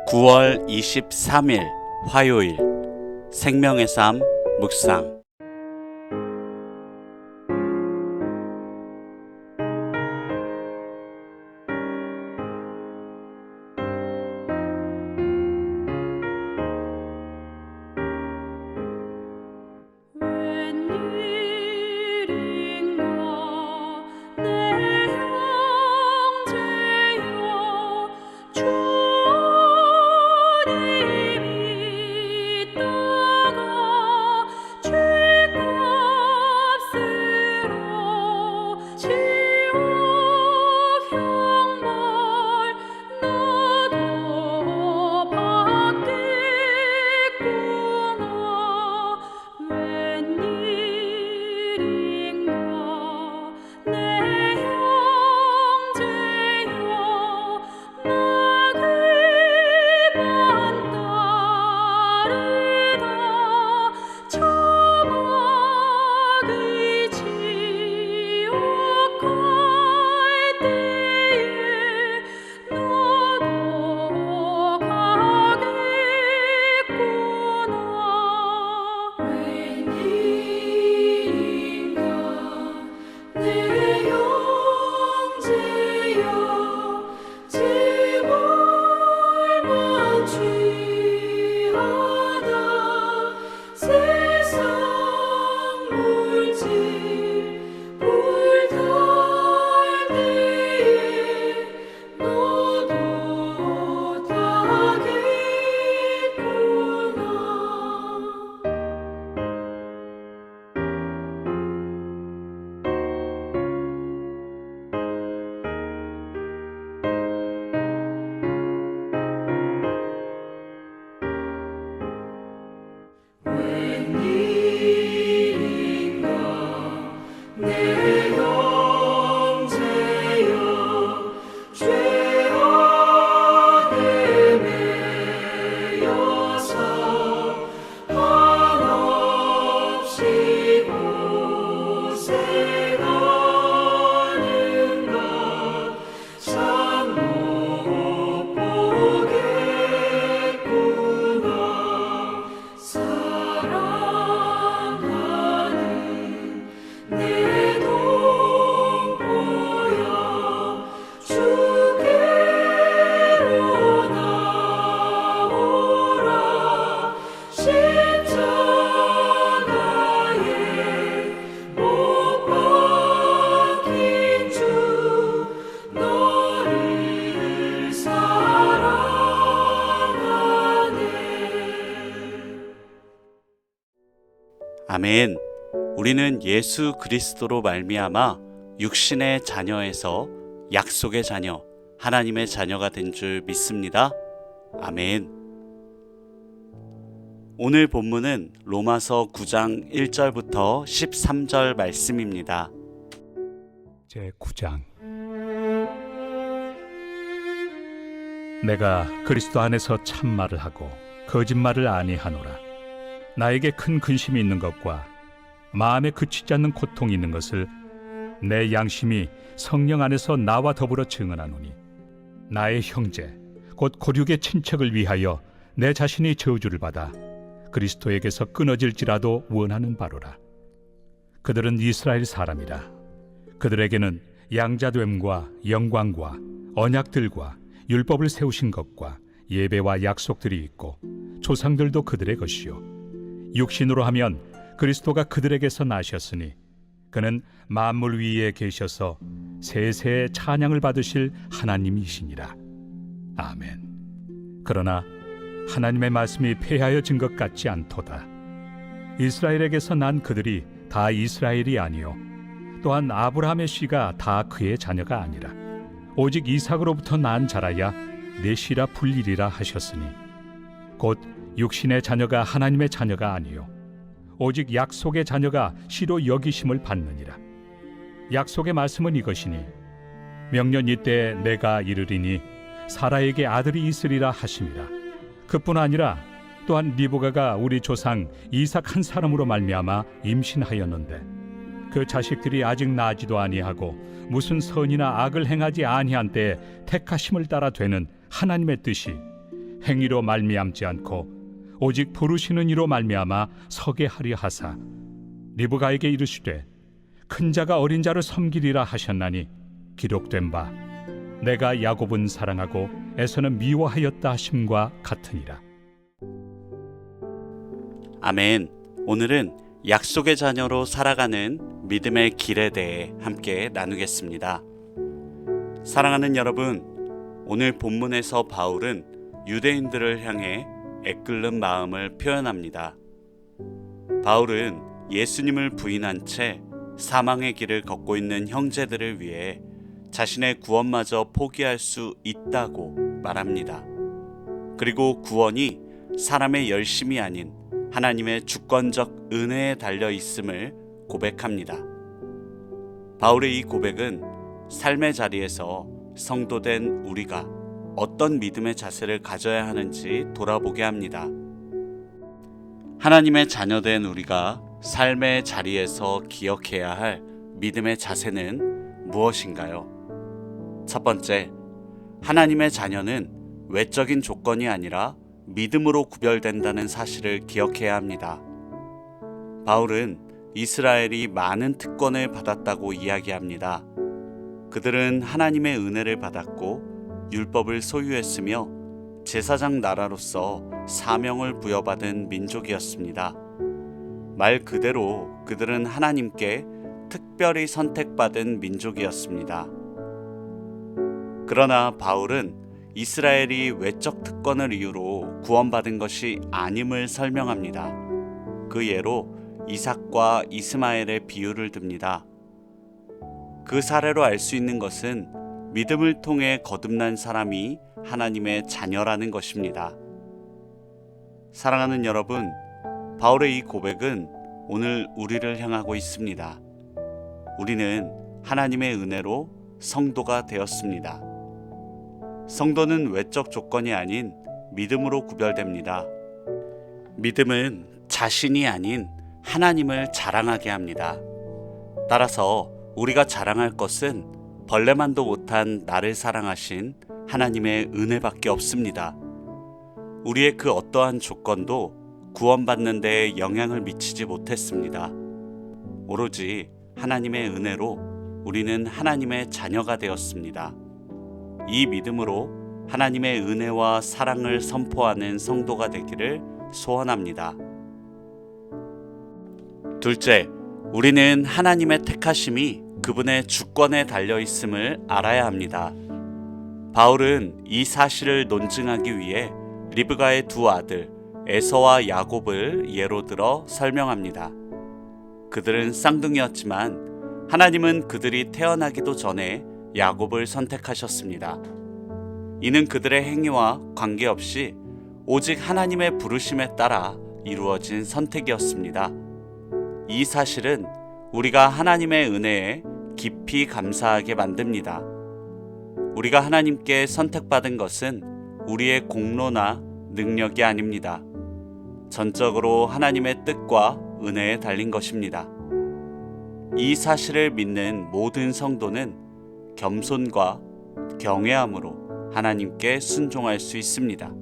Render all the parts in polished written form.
9월 23일 화요일 생명의 삶 묵상. 아멘. 우리는 예수 그리스도로 말미암아 육신의 자녀에서 약속의 자녀, 하나님의 자녀가 된 줄 믿습니다. 아멘. 오늘 본문은 로마서 9장 1절부터 13절 말씀입니다. 제9장. 내가 그리스도 안에서 참말을 하고 거짓말을 아니하노라. 나에게 큰 근심이 있는 것과 마음에 그치지 않는 고통이 있는 것을 내 양심이 성령 안에서 나와 더불어 증언하노니, 나의 형제 곧 고륙의 친척을 위하여 내 자신이 저주를 받아 그리스도에게서 끊어질지라도 원하는 바로라. 그들은 이스라엘 사람이라. 그들에게는 양자됨과 영광과 언약들과 율법을 세우신 것과 예배와 약속들이 있고 조상들도 그들의 것이요, 육신으로 하면 그리스도가 그들에게서 나셨으니 그는 만물 위에 계셔서 세세의 찬양을 받으실 하나님이시니라. 아멘. 그러나 하나님의 말씀이 폐하여진 것 같지 않도다. 이스라엘에게서 난 그들이 다 이스라엘이 아니요, 또한 아브라함의 씨가 다 그의 자녀가 아니라 오직 이삭으로부터 난 자라야 내 씨라 불리리라 하셨으니, 곧 육신의 자녀가 하나님의 자녀가 아니요 오직 약속의 자녀가 씨로 여기심을 받느니라. 약속의 말씀은 이것이니, 명년 이때 내가 이르리니 사라에게 아들이 있으리라 하심이라. 그뿐 아니라 또한 리브가가 우리 조상 이삭 한 사람으로 말미암아 임신하였는데 그 자식들이 아직 나지도 아니하고 무슨 선이나 악을 행하지 아니한 때에 택하심을 따라 되는 하나님의 뜻이 행위로 말미암지 않고 오직 부르시는 이로 말미암아 서게 하려 하사 리브가에게 이르시되 큰 자가 어린 자를 섬기리라 하셨나니 기록된 바 내가 야곱은 사랑하고 에서는 미워하였다 하심과 같으니라. 아멘. 오늘은 약속의 자녀로 살아가는 믿음의 길에 대해 함께 나누겠습니다. 사랑하는 여러분, 오늘 본문에서 바울은 유대인들을 향해 애끓는 마음을 표현합니다. 바울은 예수님을 부인한 채 사망의 길을 걷고 있는 형제들을 위해 자신의 구원마저 포기할 수 있다고 말합니다. 그리고 구원이 사람의 열심이 아닌 하나님의 주권적 은혜에 달려 있음을 고백합니다. 바울의 이 고백은 삶의 자리에서 성도된 우리가 어떤 믿음의 자세를 가져야 하는지 돌아보게 합니다. 하나님의 자녀된 우리가 삶의 자리에서 기억해야 할 믿음의 자세는 무엇인가요? 첫 번째, 하나님의 자녀는 외적인 조건이 아니라 믿음으로 구별된다는 사실을 기억해야 합니다. 바울은 이스라엘이 많은 특권을 받았다고 이야기합니다. 그들은 하나님의 은혜를 받았고 율법을 소유했으며 제사장 나라로서 사명을 부여받은 민족이었습니다. 말 그대로 그들은 하나님께 특별히 선택받은 민족이었습니다. 그러나 바울은 이스라엘이 외적 특권을 이유로 구원받은 것이 아님을 설명합니다. 그 예로 이삭과 이스마엘의 비유를 듭니다. 그 사례로 알 수 있는 것은 믿음을 통해 거듭난 사람이 하나님의 자녀라는 것입니다. 사랑하는 여러분, 바울의 이 고백은 오늘 우리를 향하고 있습니다. 우리는 하나님의 은혜로 성도가 되었습니다. 성도는 외적 조건이 아닌 믿음으로 구별됩니다. 믿음은 자신이 아닌 하나님을 자랑하게 합니다. 따라서 우리가 자랑할 것은 벌레만도 못한 나를 사랑하신 하나님의 은혜밖에 없습니다. 우리의 그 어떠한 조건도 구원받는 데에 영향을 미치지 못했습니다. 오로지 하나님의 은혜로 우리는 하나님의 자녀가 되었습니다. 이 믿음으로 하나님의 은혜와 사랑을 선포하는 성도가 되기를 소원합니다. 둘째, 우리는 하나님의 택하심이 그분의 주권에 달려 있음을 알아야 합니다. 바울은 이 사실을 논증하기 위해 리브가의 두 아들 에서와 야곱을 예로 들어 설명합니다. 그들은 쌍둥이였지만 하나님은 그들이 태어나기도 전에 야곱을 선택하셨습니다. 이는 그들의 행위와 관계없이 오직 하나님의 부르심에 따라 이루어진 선택이었습니다. 이 사실은 우리가 하나님의 은혜에 깊이 감사하게 만듭니다. 우리가 하나님께 선택받은 것은 우리의 공로나 능력이 아닙니다. 전적으로 하나님의 뜻과 은혜에 달린 것입니다. 이 사실을 믿는 모든 성도는 겸손과 경외함으로 하나님께 순종할 수 있습니다.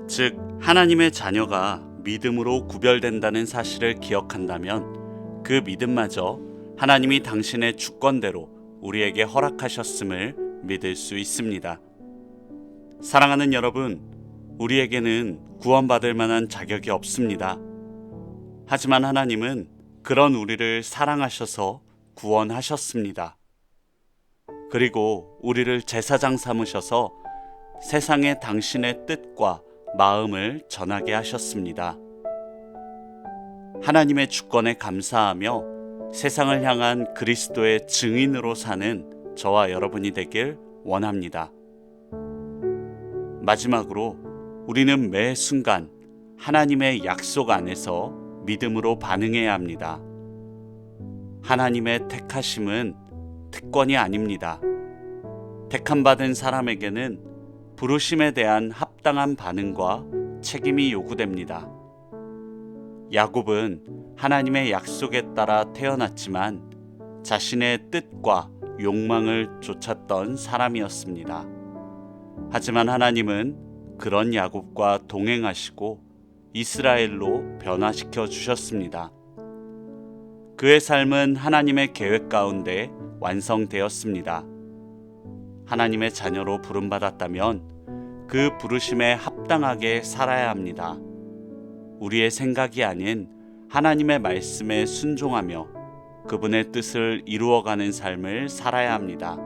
즉, 하나님의 자녀가 믿음으로 구별된다는 사실을 기억한다면 그 믿음마저 하나님이 당신의 주권대로 우리에게 허락하셨음을 믿을 수 있습니다. 사랑하는 여러분, 우리에게는 구원받을 만한 자격이 없습니다. 하지만 하나님은 그런 우리를 사랑하셔서 구원하셨습니다. 그리고 우리를 제사장 삼으셔서 세상에 당신의 뜻과 마음을 전하게 하셨습니다. 하나님의 주권에 감사하며 세상을 향한 그리스도의 증인으로 사는 저와 여러분이 되길 원합니다. 마지막으로 우리는 매 순간 하나님의 약속 안에서 믿음으로 반응해야 합니다. 하나님의 택하심은 특권이 아닙니다. 택함받은 사람에게는 부르심에 대한 합당한 반응과 책임이 요구됩니다. 야곱은 하나님의 약속에 따라 태어났지만 자신의 뜻과 욕망을 쫓았던 사람이었습니다. 하지만 하나님은 그런 야곱과 동행하시고 이스라엘로 변화시켜 주셨습니다. 그의 삶은 하나님의 계획 가운데 완성되었습니다. 하나님의 자녀로 부름받았다면 그 부르심에 합당하게 살아야 합니다. 우리의 생각이 아닌 하나님의 말씀에 순종하며 그분의 뜻을 이루어가는 삶을 살아야 합니다.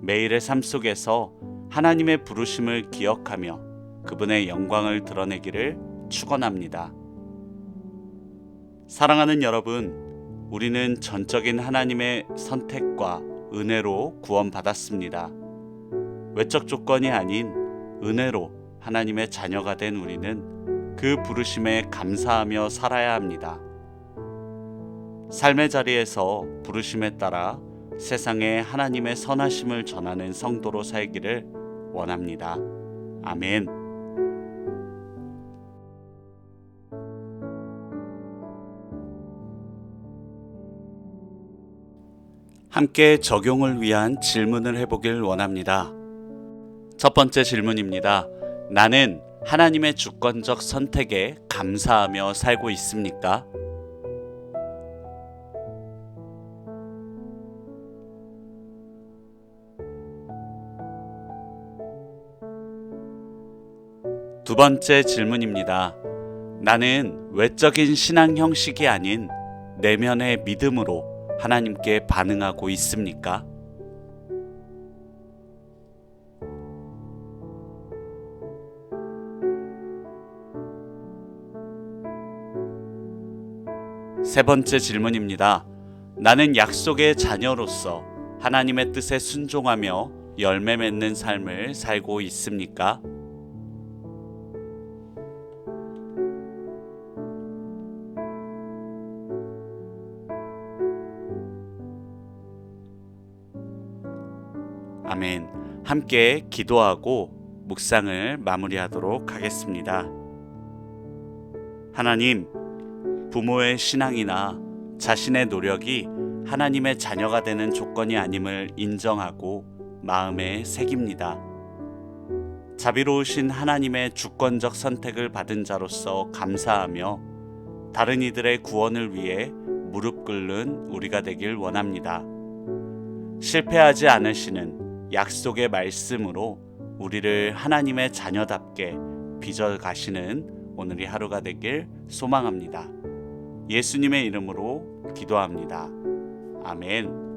매일의 삶 속에서 하나님의 부르심을 기억하며 그분의 영광을 드러내기를 축원합니다. 사랑하는 여러분, 우리는 전적인 하나님의 선택과 은혜로 구원받았습니다. 외적 조건이 아닌 은혜로 하나님의 자녀가 된 우리는 그 부르심에 감사하며 살아야 합니다. 삶의 자리에서 부르심에 따라 세상에 하나님의 선하심을 전하는 성도로 살기를 원합니다. 아멘. 함께 적용을 위한 질문을 해보길 원합니다. 첫 번째 질문입니다. 나는 하나님의 주권적 선택에 감사하며 살고 있습니까? 두 번째 질문입니다. 나는 외적인 신앙 형식이 아닌 내면의 믿음으로 하나님께 반응하고 있습니까? 세 번째 질문입니다. 나는 약속의 자녀로서 하나님의 뜻에 순종하며 열매 맺는 삶을 살고 있습니까? 아멘. 함께 기도하고 묵상을 마무리하도록 하겠습니다. 하나님, 부모의 신앙이나 자신의 노력이 하나님의 자녀가 되는 조건이 아님을 인정하고 마음에 새깁니다. 자비로우신 하나님의 주권적 선택을 받은 자로서 감사하며 다른 이들의 구원을 위해 무릎 꿇는 우리가 되길 원합니다. 실패하지 않으시는 약속의 말씀으로 우리를 하나님의 자녀답게 빚어 가시는 오늘이 하루가 되길 소망합니다. 예수님의 이름으로 기도합니다. 아멘.